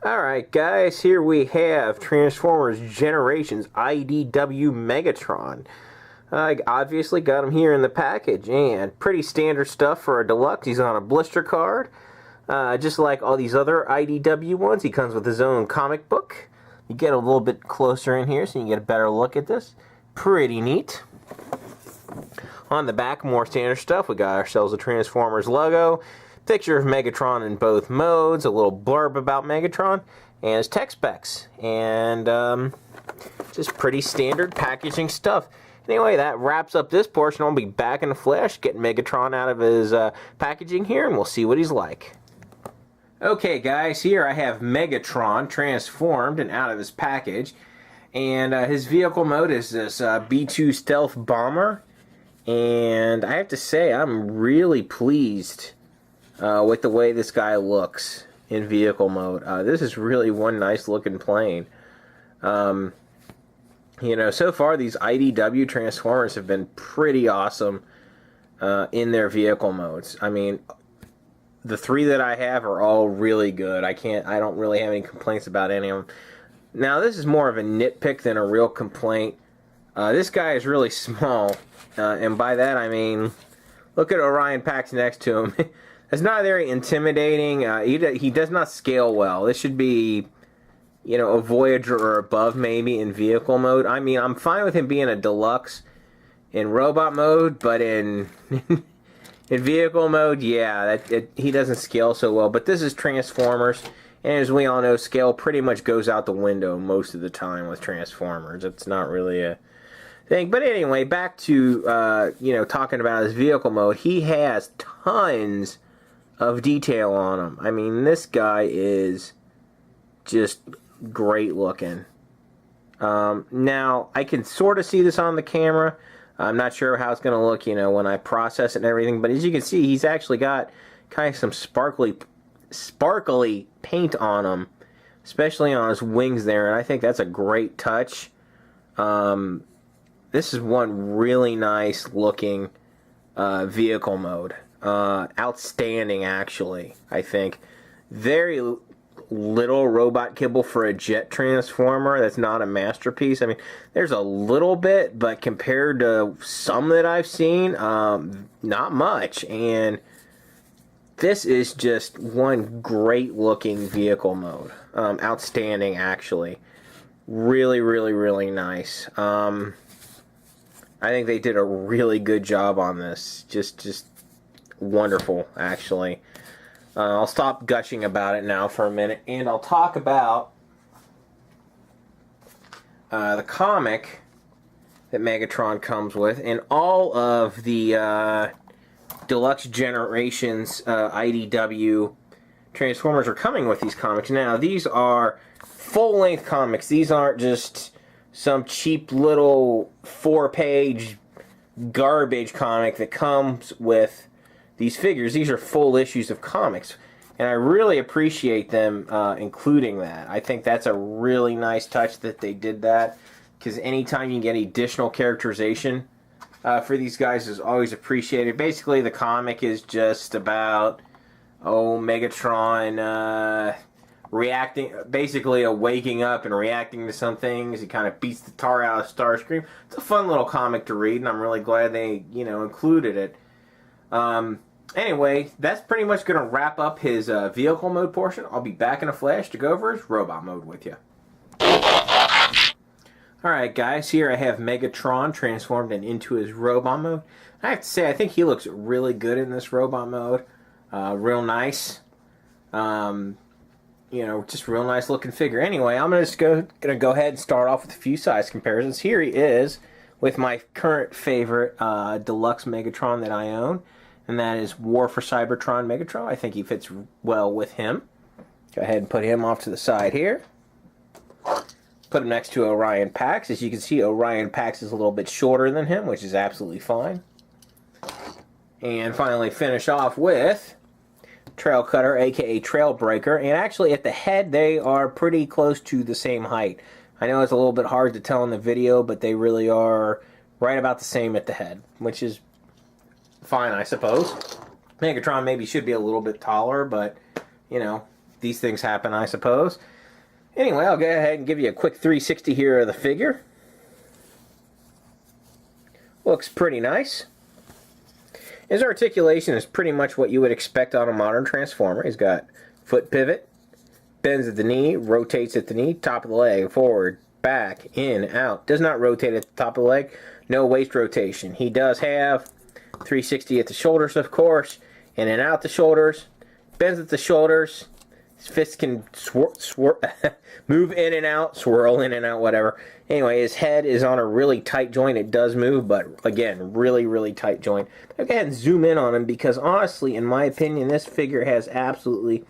Alright guys, here we have Transformers Generations IDW Megatron. I obviously got him here in the package, and pretty standard stuff for a deluxe. He's on a blister card. Just like all these other IDW ones, he comes with his own comic book. You get a little bit closer in here so you can get a better look at this. Pretty neat. On the back, more standard stuff. We got ourselves a Transformers logo. Picture of Megatron in both modes, a little blurb about Megatron, and his tech specs, and just pretty standard packaging stuff. Anyway, that wraps up this portion. I'll be back in the flesh, getting Megatron out of his packaging here, and we'll see what he's like. Okay guys, here I have Megatron transformed and out of his package, and his vehicle mode is this B-2 Stealth Bomber, and I have to say I'm really pleased with the way this guy looks in vehicle mode. This is really one nice looking plane. You know, so far these IDW Transformers have been pretty awesome in their vehicle modes. I mean, the three that I have are all really good. I don't really have any complaints about any of them. Now, this is more of a nitpick than a real complaint. This guy is really small, and by that I mean, look at Orion Pax next to him. It's not very intimidating. He does not scale well. This should be, you know, a Voyager or above maybe in vehicle mode. I mean, I'm fine with him being a deluxe in robot mode, but in in vehicle mode, yeah, he doesn't scale so well. But this is Transformers, and as we all know, scale pretty much goes out the window most of the time with Transformers. It's not really a thing. But anyway, back to you know, talking about his vehicle mode. He has tons of detail on him. I mean, this guy is just great looking. Now, I can sort of see this on the camera. I'm not sure how it's going to look, you know, when I process it and everything, but as you can see, he's actually got kind of some sparkly paint on him, especially on his wings there, and I think that's a great touch. This is one really nice looking vehicle mode. Outstanding, actually, I think. Very little robot kibble for a jet transformer. That's not a masterpiece. I mean, there's a little bit, but compared to some that I've seen, not much. And this is just one great looking vehicle mode. Outstanding, actually. Really, really, really nice. I think they did a really good job on this. Just wonderful, actually. I'll stop gushing about it now for a minute, and I'll talk about the comic that Megatron comes with, and all of the Deluxe Generations IDW Transformers are coming with these comics. Now, these are full-length comics. These aren't just some cheap little 4-page garbage comic that comes with these figures. These are full issues of comics, and I really appreciate them including that. I think that's a really nice touch that they did that, because anytime you get additional characterization for these guys is always appreciated. Basically, the comic is just about, Megatron reacting, basically waking up and reacting to some things. He kind of beats the tar out of Starscream. It's a fun little comic to read, and I'm really glad they, you know, included it. Anyway, that's pretty much going to wrap up his vehicle mode portion. I'll be back in a flash to go over his robot mode with you. Alright guys, here I have Megatron transformed and into his robot mode. I have to say, I think he looks really good in this robot mode. Real nice. You know, just real nice looking figure. Anyway, I'm gonna go ahead and start off with a few size comparisons. Here he is with my current favorite deluxe Megatron that I own, and that is War for Cybertron Megatron. I think he fits well with him. Go ahead and put him off to the side here. Put him next to Orion Pax. As you can see, Orion Pax is a little bit shorter than him, which is absolutely fine. And finally finish off with Trail Cutter, aka Trail Breaker. And actually at the head, they are pretty close to the same height. I know it's a little bit hard to tell in the video, but they really are right about the same at the head, which is fine, I suppose. Megatron maybe should be a little bit taller, but, you know, these things happen, I suppose. Anyway, I'll go ahead and give you a quick 360 here of the figure. Looks pretty nice. His articulation is pretty much what you would expect on a modern Transformer. He's got foot pivot, bends at the knee, rotates at the knee, top of the leg, forward, back, in, out. Does not rotate at the top of the leg. No waist rotation. He does have 360 at the shoulders, of course, in and out the shoulders, bends at the shoulders. His fists can move in and out, swirl in and out, whatever. Anyway, his head is on a really tight joint. It does move, but again, really, really tight joint. I'll go ahead and zoom in on him because honestly, in my opinion, this figure has absolutely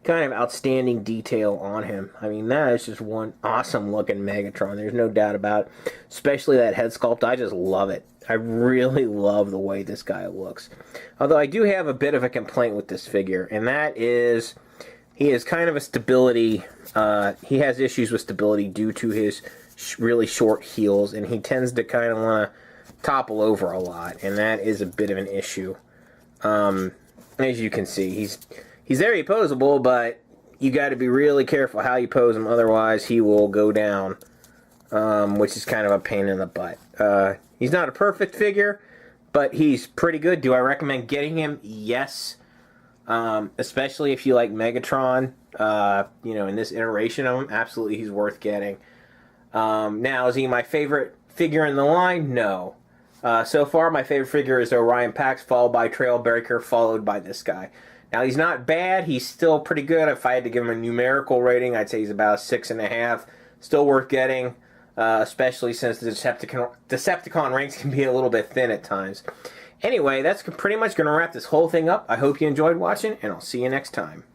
kind of outstanding detail on him. I mean, that is just one awesome looking Megatron. There's no doubt about it. Especially that head sculpt. I just love it. I really love the way this guy looks. Although I do have a bit of a complaint with this figure, and that is he is kind of a stability. He has issues with stability due to his really short heels, and he tends to kind of want to topple over a lot, and that is a bit of an issue. As you can see, he's very poseable, but you got to be really careful how you pose him, otherwise he will go down, which is kind of a pain in the butt. He's not a perfect figure, but he's pretty good. Do I recommend getting him? Yes. Especially if you like Megatron, in this iteration of him, absolutely he's worth getting. Now, is he my favorite figure in the line? No. So far, my favorite figure is Orion Pax, followed by Trailbreaker, followed by this guy. Now, he's not bad. He's still pretty good. If I had to give him a numerical rating, I'd say he's about a 6.5. Still worth getting, especially since the Decepticon ranks can be a little bit thin at times. Anyway, that's pretty much going to wrap this whole thing up. I hope you enjoyed watching, and I'll see you next time.